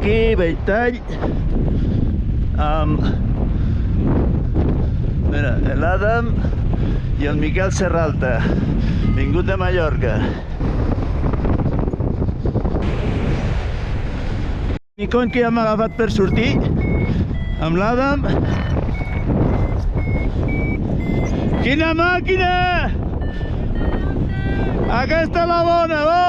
aquí, Belltall, amb mira, l'Adam i el Miquel Serralta, vingut de Mallorca. I com que ja m'ha agafat per sortir amb l'Adam. Quina màquina! Aquesta és la bona, bo!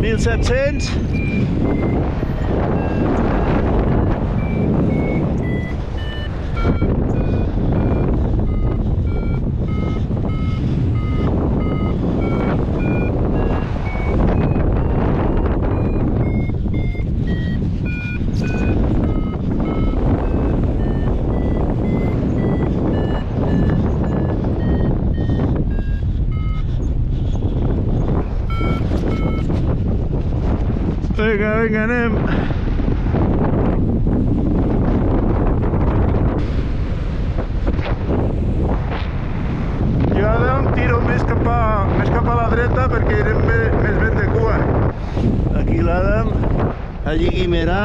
1700. Vinga, vinga, anem. Jo ara em tiro més cap a la dreta perquè irem més ben de cua. Aquí l'Adam, allí Guimerà.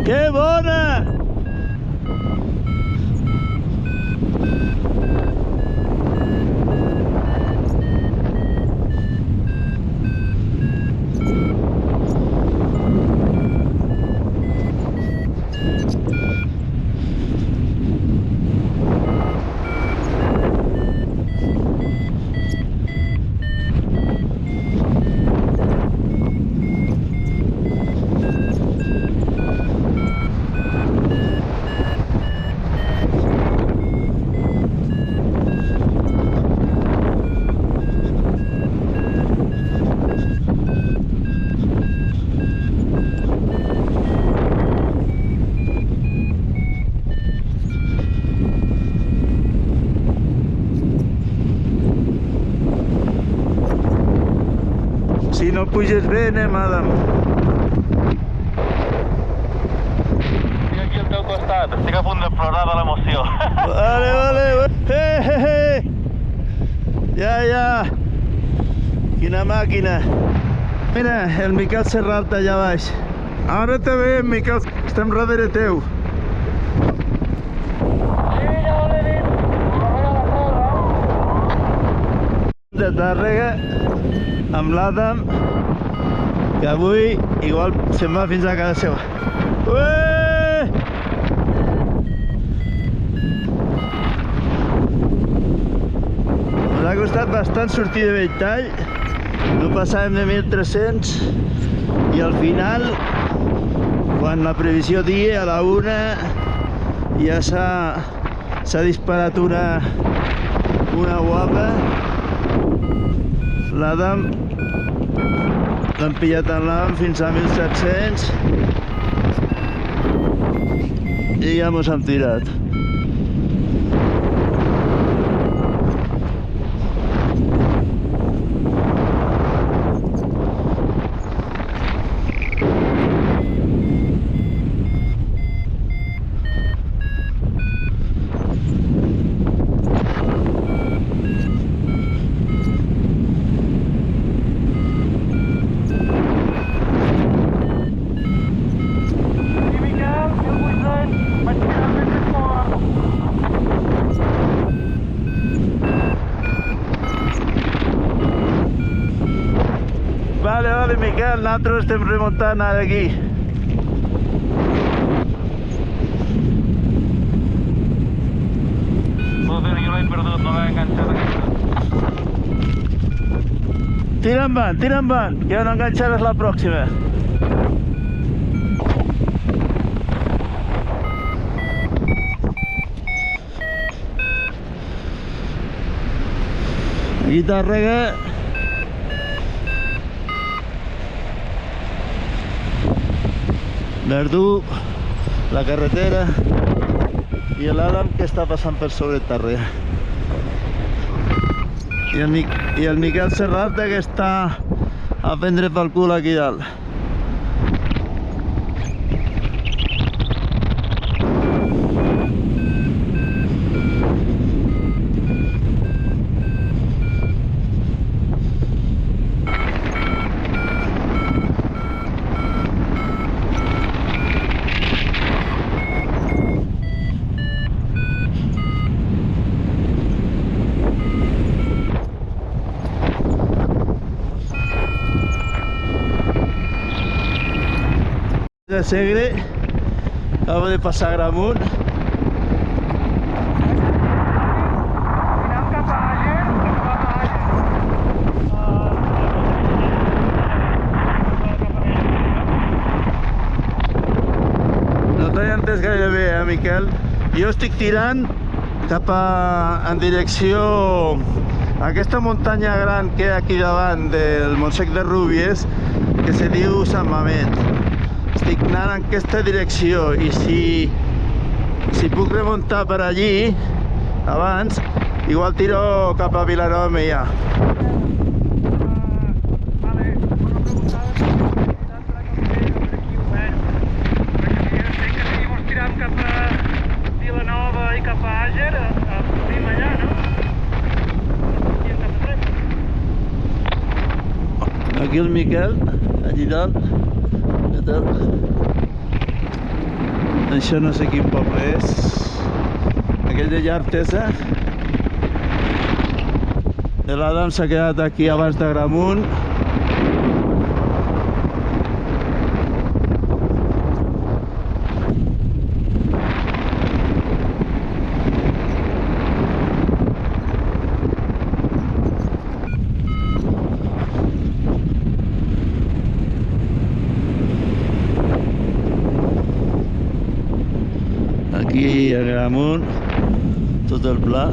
Que bona! Si no puges bé, anem, Adam. Estic aquí al teu costat, estic a punt de plorar de l'emoció. Vale, vale. Ja. Quina màquina. Mira, el Miquel Serralta allà baix. Ara te veiem, Miquel, estem darrere teu. Sí, ja ho he dit. De Tàrrega, amb l'Adam, que avui igual se'n va fins a casa seva. Ué! Ens ha costat bastant sortir de Belltall, no passàvem de 1.300 i al final, quan la previsió dia a la 1, ja s'ha disparat una guapa. L'Adam l'hem pillat en l'Adam fins a 1.700 i ja mos hem tirat. Vale, Miquel, nosaltres estem remuntant ara aquí. Joder, jo l'he perdut, no l'he enganxat aquí. Tira endavant, que ja no enganxaràs la pròxima. Aquí Tàrrega. Verdú, la carretera i l'Adam que està passant per sobre Tàrrega. I el Miquel Serrat que està a prendre pel cul aquí dalt. De Segre, acaba de passar Gramunt. No t'he entès gaire bé, Miquel? Jo estic tirant cap en direcció a aquesta muntanya gran que hi ha aquí davant del Montsec de Rúbies, que se diu Sant Mamet. Estic anant en aquesta direcció i si puc remuntar per allí abans, igual tiro cap a Vilanova de Meià. Vale, una preguntada si tant per aquí obert, perquè entenc que seguim tirant cap a Vilanova i cap a Àger, a Prim allà, no? I en cap a dret. Aquí el Miquel, allí dalt. Això no sé quin poble és, aquell de Llartesa. L'Adam s'ha quedat aquí abans de Gramunt. Aquí a Gramunt, tot el pla.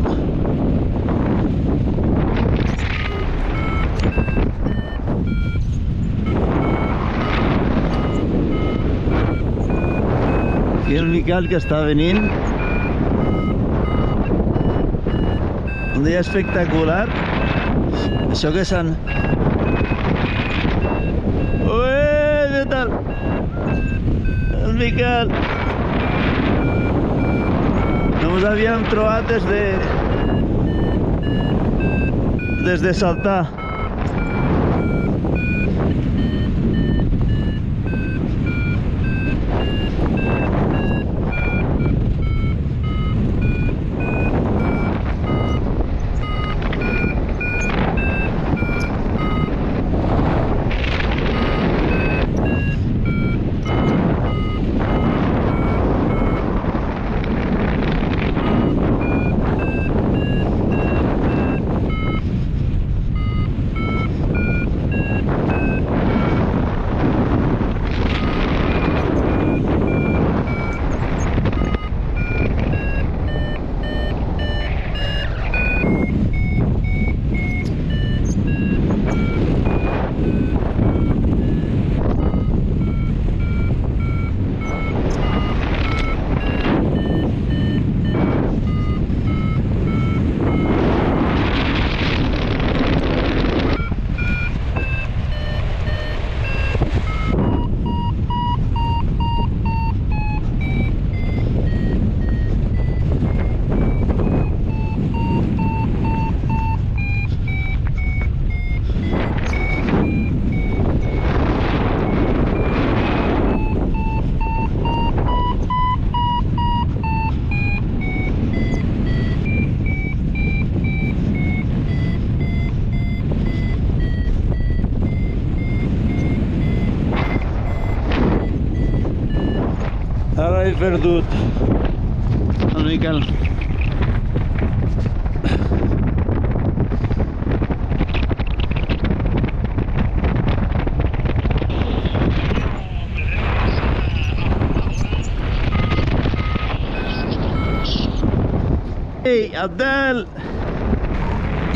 Aquí el Miquel que està venint. Un dia espectacular. Això que s'han... Ué, què tal? El Miquel. No ens havíem trobat des de saltar. Ara he perdut el Miquel. Ei, Abdel!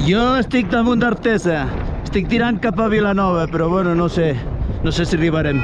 Jo estic damunt d'Artesa. Estic tirant cap a Vilanova, però bueno, no sé si arribarem.